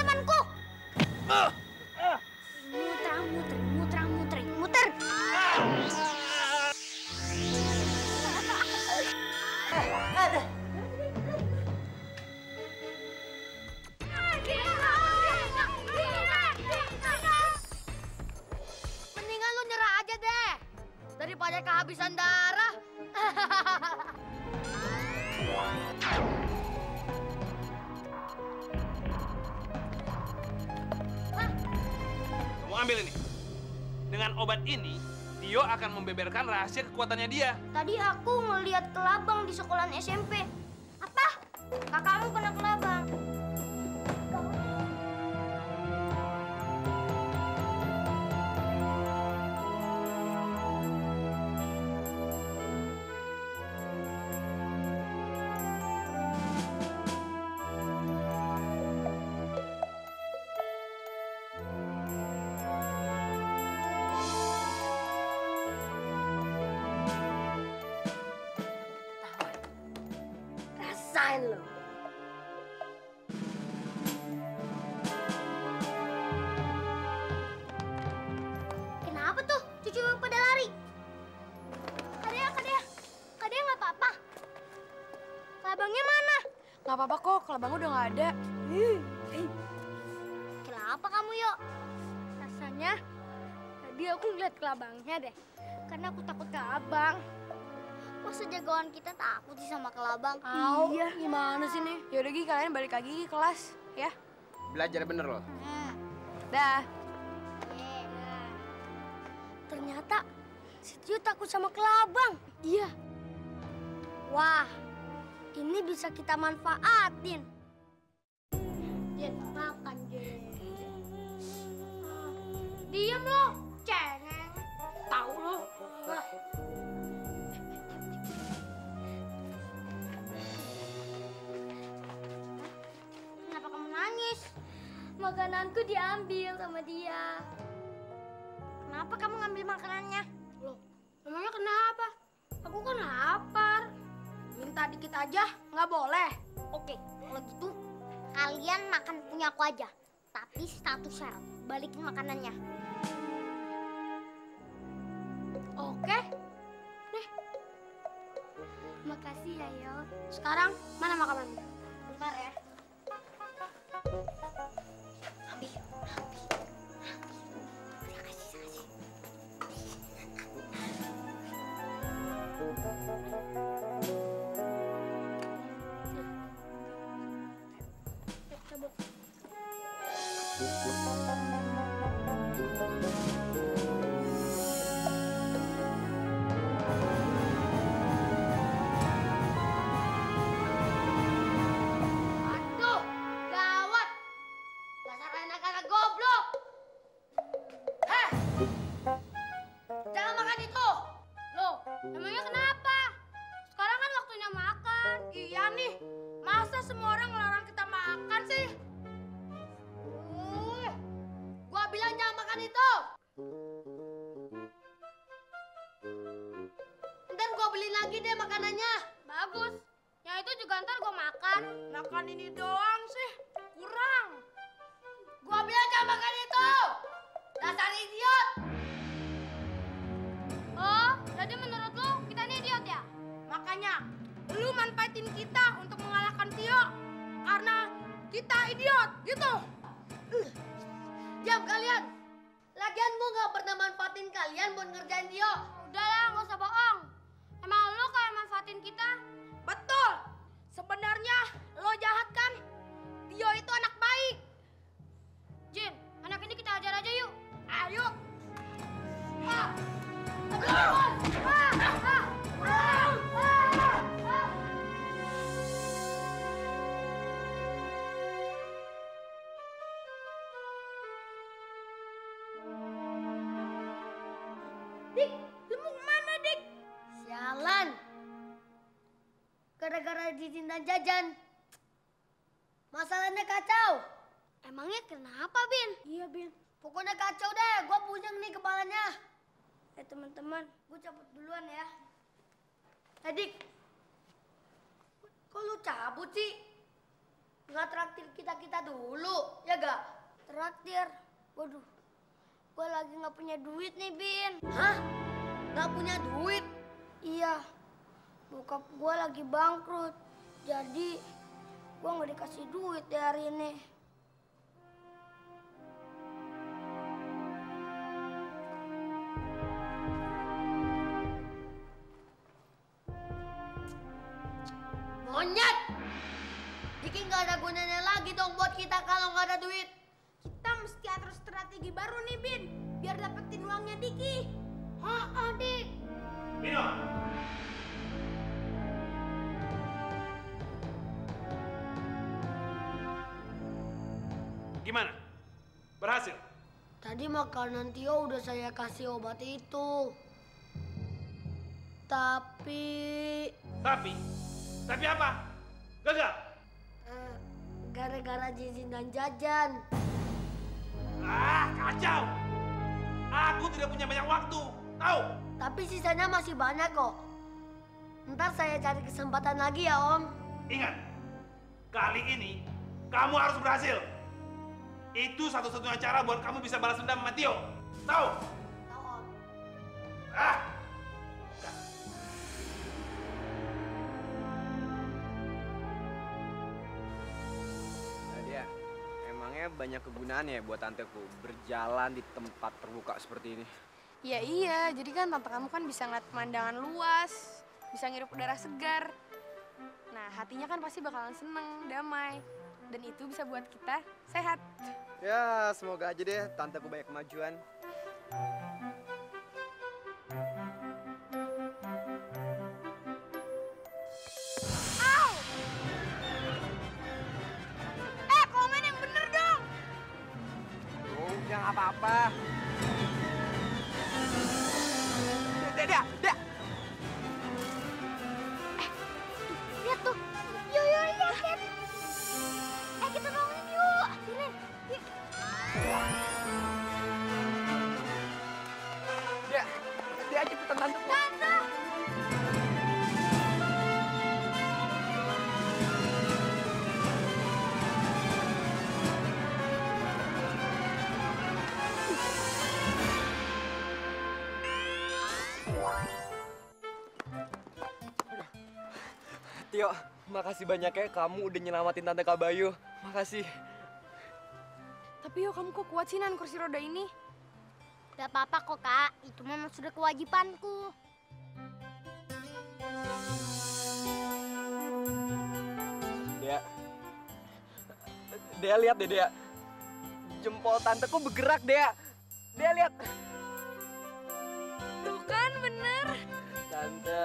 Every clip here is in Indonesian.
temanku. Muter. Mendingan lu nyerah aja deh, daripada kehabisan darah. Kamu ambil ini. Dengan obat ini, Tio akan membeberkan rahasia kekuatannya dia. Tadi aku ngeliat kelabang di sekolahan SMP. Apa? Kakakmu kena kelabang. Rasain lo. Kenapa tuh cucu pada lari? Kadea nggak apa-apa. Kelabangnya mana? Nggak apa-apa kok, kelabang udah nggak ada. Kenapa kamu, Yo? Rasanya tadi aku ngeliat kelabangnya deh. Karena aku takut kelabang. Masa jagoan kita takut sih sama kelabang? Iya, gimana sih nih? Yaudah Gi, kalian balik lagi ke kelas, ya. Belajar bener loh. Dah. Ternyata si Tio takut sama kelabang. Iya. Wah, ini bisa kita manfaatin. Jen, makan Jen. Diam lo, cengeng. Tahu lo. Kenapa kamu nangis? Makananku diambil sama dia. Kenapa kamu ngambil makanannya? Loh, emangnya kenapa? Aku kan lapar. Minta dikit aja, nggak boleh. Oke, kalau gitu kalian makan punya aku aja. Tapi satu syarat, balikin makanannya. Oke. Nih. Makasih ya, Yo. Sekarang mana makanannya? Bentar ya. Aduh, gawat. Dasar anak-anak goblok. Heh, jangan makan itu. Loh, emangnya kenapa? Sekarang kan waktunya makan. Iya nih, masa semua orang ngelarang kita makan sih? Gua bilang jangan makan itu. Ntar gua beli lagi deh makanannya. Bagus. Yang itu juga ntar gue makan. Makan ini doang sih, kurang. Gua bilang jangan makan itu. Dasar idiot. Oh, jadi menurut lu kita ini idiot ya? Makanya, lu manfaatin kita untuk mengalahkan Tio. Karena kita idiot, gitu. Diam kalian. Lagian gua nggak pernah manfaatin kalian buat ngerjain Tio. Udahlah, nggak usah bohong. Emang lu kayak manfaatin kita? Betul. Sebenarnya lo jahat kan? Tio itu anak baik. Jin, anak ini kita ajar aja yuk. Ayo. Ah. Dik, lu mau kemana, Dik? Sialan. Gara-gara ditindak jajan. Masalahnya kacau. Emangnya kenapa, Bin? Iya, Bin. Pokoknya kacau deh. Gua pusing nih kepalanya. Teman-teman, gue cabut duluan ya. Dik, kok lu cabut sih? nggak traktir kita dulu, ya gak? Traktir. Waduh, gue lagi nggak punya duit nih, Bin. Hah? Nggak punya duit? Iya, bokap gue lagi bangkrut. Jadi, gue nggak dikasih duit deh hari ini. Monyet! Diki nggak ada gunanya lagi dong buat kita kalau nggak ada duit. Kita mesti atur strategi baru nih, Bin. Biar dapetin uangnya Diki. Dik. Bino! Gimana? Berhasil? Tadi makanan Tio udah saya kasih obat itu. Tapi... Tapi apa? Gagal? gara-gara Jizin dan Jajan. Ah, kacau! Aku tidak punya banyak waktu, tahu? Tapi sisanya masih banyak kok. Ntar saya cari kesempatan lagi ya, Om. Ingat, kali ini kamu harus berhasil. Itu satu-satunya cara buat kamu bisa balas dendam sama Tio. Tahu? Tahu, Om. Ah! Nadia, emangnya banyak kegunaannya ya buat tanteku berjalan di tempat terbuka seperti ini? Ya iya, jadi kan tante kamu kan bisa ngeliat pemandangan luas, bisa ngirup udara segar. Nah, hatinya kan pasti bakalan seneng, damai. Dan itu bisa buat kita sehat. Ya, semoga aja deh tanteku banyak kemajuan. Kalau main yang bener dong! Oh, udah nggak apa-apa. Dia. Lihat tuh. Yuk, lihat. Kita nolongin yuk. Yuk. Dia cepetan tanteku. Tio, makasih banyak ya kamu udah nyelamatin Tante Kabayu. Makasih. Tapi yo, kamu kok kuat sih nan kursi roda ini? Gak apa-apa kok, Kak. Itu memang sudah kewajibanku. Dea lihat deh, Dea. Jempol tanteku bergerak, Dea. Dea lihat. Tuh kan, bener. Tante.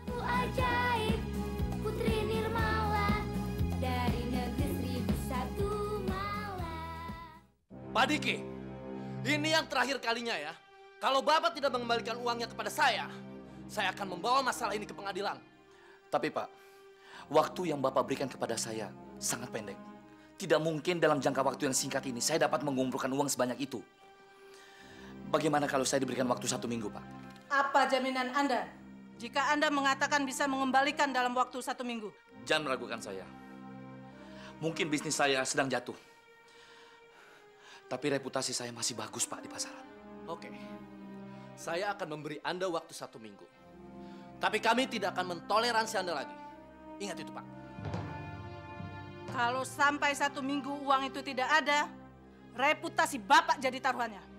Satu ajaib Putri Nirmala dari negeri 1001 malam. Pak Diki, ini yang terakhir kalinya ya. Kalau Bapak tidak mengembalikan uangnya kepada saya akan membawa masalah ini ke pengadilan. Tapi Pak, waktu yang Bapak berikan kepada saya sangat pendek. Tidak mungkin dalam jangka waktu yang singkat ini saya dapat mengumpulkan uang sebanyak itu. Bagaimana kalau saya diberikan waktu 1 minggu, Pak? Apa jaminan Anda jika Anda mengatakan bisa mengembalikan dalam waktu 1 minggu? Jangan meragukan saya. Mungkin bisnis saya sedang jatuh. Tapi reputasi saya masih bagus, Pak, di pasaran. Oke, saya akan memberi Anda waktu 1 minggu. Tapi kami tidak akan mentoleransi Anda lagi. Ingat itu, Pak. Kalau sampai 1 minggu uang itu tidak ada, reputasi Bapak jadi taruhannya.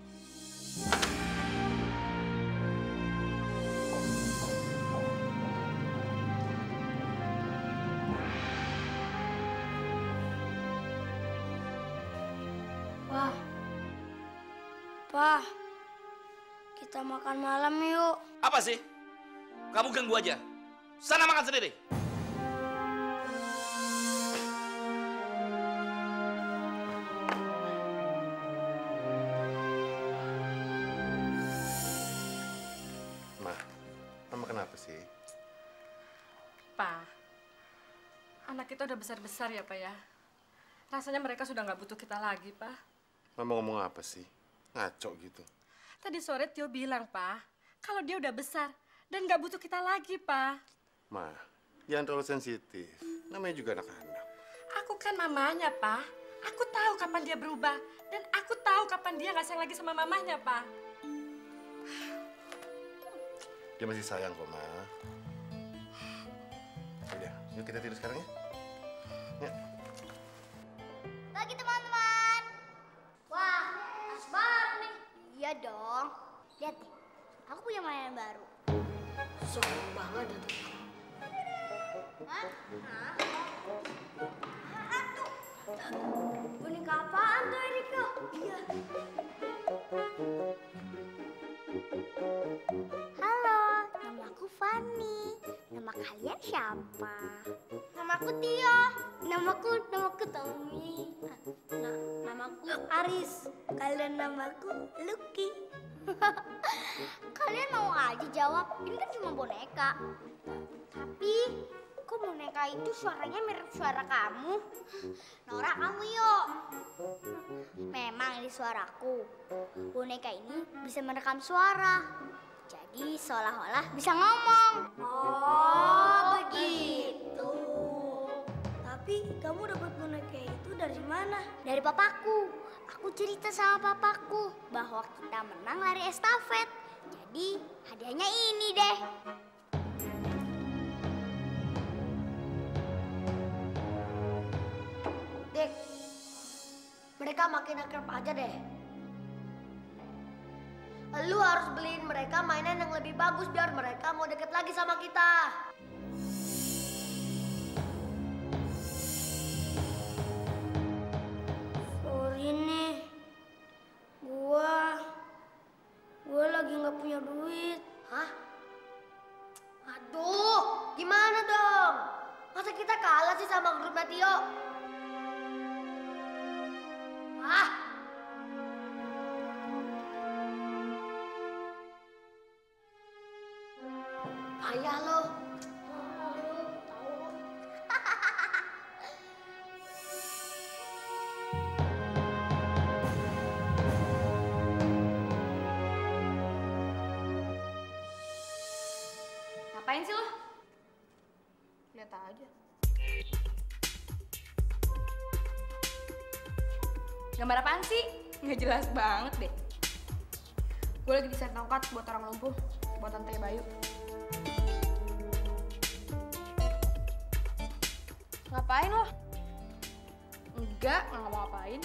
Pak, kita makan malam yuk. Apa sih? Kamu ganggu aja. Sana makan sendiri. Ma, makan Pak, anak kita udah besar-besar ya, Pak ya. Rasanya mereka sudah nggak butuh kita lagi, Pak. Mama ngomong apa sih? Ngaco gitu. Tadi sore Tio bilang, Pak, kalau dia udah besar dan nggak butuh kita lagi, Pak. Ma, jangan terlalu sensitif. Namanya juga anak-anak. Aku kan mamanya, Pak. Aku tahu kapan dia berubah. Dan aku tahu kapan dia nggak sayang lagi sama mamanya, Pak. Dia masih sayang kok, Ma. Udah, yuk kita tidur sekarang ya. Ya. Lagi teman-teman. Wah, tas baru nih. Iya dong. Lihat nih, aku punya mainan baru. Sombong banget itu. Hah? Hah? Tuh. Boneka apaan tuh, Erika? Iya. Halo, nama aku Fanny. Nama kalian siapa? Namaku Tio. Namaku Tommy. Namaku Aris. Kalian namaku Lucky. Kalian mau aja jawab, ini kan cuma boneka. Tapi, kok boneka itu suaranya mirip suara kamu? Nora, kamu yuk. Memang ini suaraku. Boneka ini bisa merekam suara. Jadi seolah-olah bisa ngomong. Oh, begitu. Tapi kamu dapat boneka itu dari mana? Dari papaku. Aku cerita sama papaku bahwa kita menang lari estafet. Jadi hadiahnya ini deh. Dik, mereka makin akrab aja deh. Lu harus beliin mereka mainan yang lebih bagus biar mereka mau deket lagi sama kita. Sorry nih, gua lagi nggak punya duit. Hah? Aduh, gimana dong? Masa kita kalah sih sama grup Tio? Ah! Payah lo. Ngapain sih lo? Lihat aja. Gambar apaan sih? Nggak jelas banget deh. Gue lagi desain tongkat buat orang lumpuh, buat Tante Bayu. Ngapain lo? Enggak mau ngapain.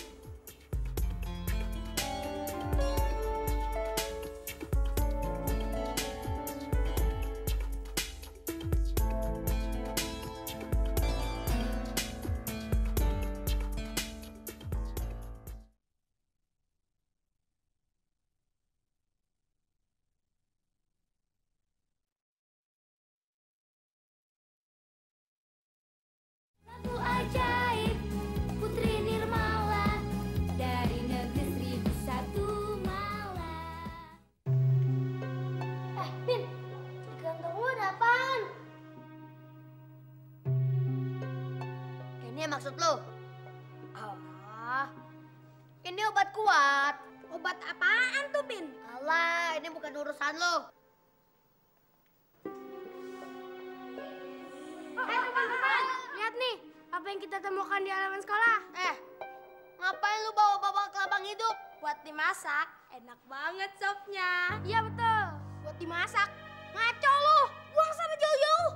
Satu ajaib Putri Nirmala dari negeri 1001 malam. Bin, di kantong lu ada apaan? Ini yang maksud lo? Ah, ini obat kuat. Obat apaan tuh, Bin? Alah, ini bukan urusan lo. Teman-teman, lihat nih apa yang kita temukan di halaman sekolah. Ngapain lu bawa kelabang hidup? Buat dimasak, enak banget sopnya. Iya betul, buat dimasak. Ngaco lu, buang sana jauh-jauh.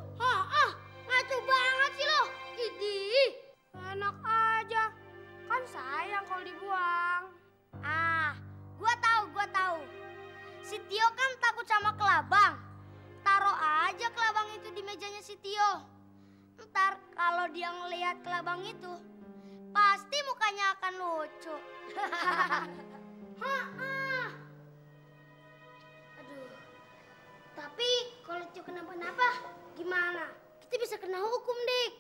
Ngaco banget sih lo. Idih, enak aja. Kan sayang kalau dibuang. Gua tahu. Si Tio kan takut sama kelabang. Taruh aja kelabang itu di mejanya si Tio. Ntar kalau dia ngelihat kelabang itu, pasti mukanya akan lucu. Aduh. Tapi kalau Tio kenapa-napa, gimana? Kita bisa kena hukum, Dik.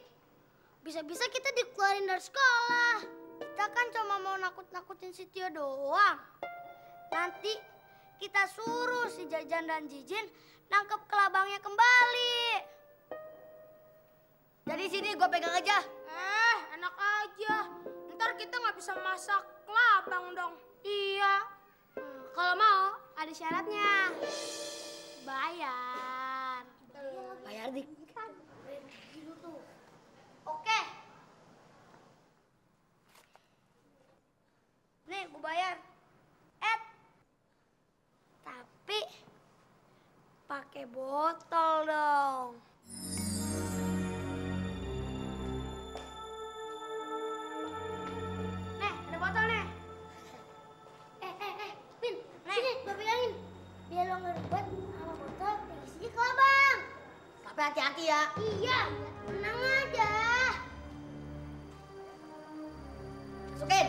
Bisa-bisa kita dikeluarin dari sekolah. Kita kan cuma mau nakut-nakutin si Tio doang. Nanti kita suruh si Jajan dan Jijin nangkep kelabangnya kembali. Ini sini gue pegang aja. Enak aja. Ntar kita nggak bisa masak kelabang dong. Iya. Kalau mau, ada syaratnya. Bayar. Bayar dik. Oke. Nih, gue bayar. Tapi pakai botol dong. Nih, ada botol nih. Pin, sini gue pegangin. Biar lo ngerebut sama botol isinya kelabang. Tapi hati-hati ya. Iya, tenang aja. Masukin.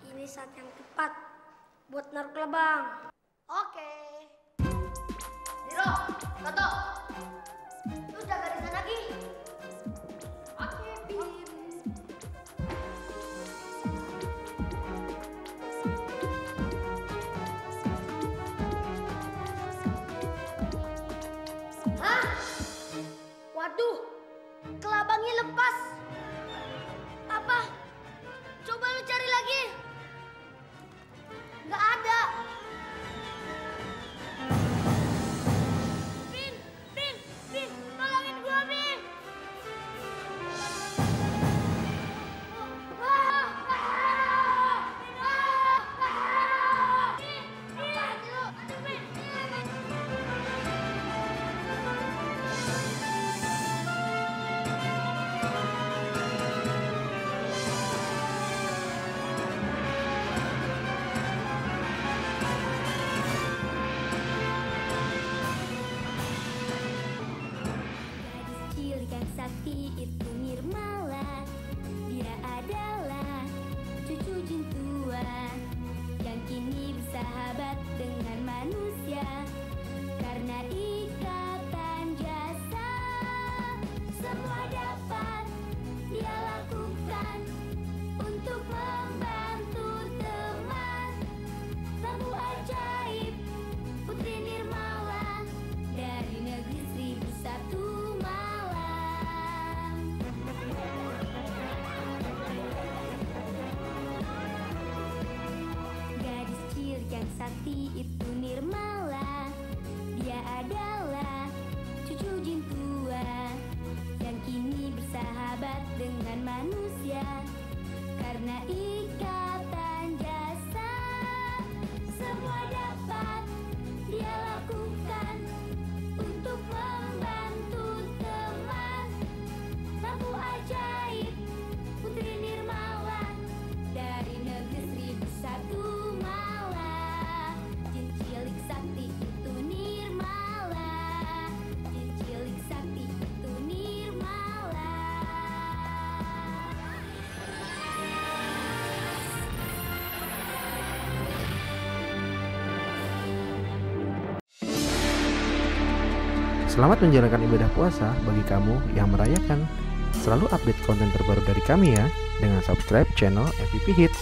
Ini saat yang tepat buat naruh kelabang. Oke. Diro, Toto. Lu jaga di sana lagi. Oke, Pin. Hah? Waduh, kelabangnya lepas. Apa? Coba lu cari lagi. Nggak ada. Pin, tolongin gua, Pin. Cilik yang sakti itu Nirmala. Dia adalah cucu jin tua yang kini bersahabat dengan manusia karena ikatan jasa. Semua dapat dia lakukan untuk membantu teman. Bambu ajaib Putri Nirmala dari negeri 1001 malam. Gadis cilik yang sakti itu Nirmala. Dia adalah cucu jin tua yang kini bersahabat dengan manusia karena ikatan jasa. Semua dapat dia lakukan untuk membantu teman. Bambu ajaib Putri Nirmala dari negeri 1001 malam. Jin cilik sakti itu Nirmala. Jin cilik sakti itu Nirmala. Selamat menjalankan ibadah puasa bagi kamu yang merayakan. Selalu update konten terbaru dari kami ya, dengan subscribe channel MVP Hits.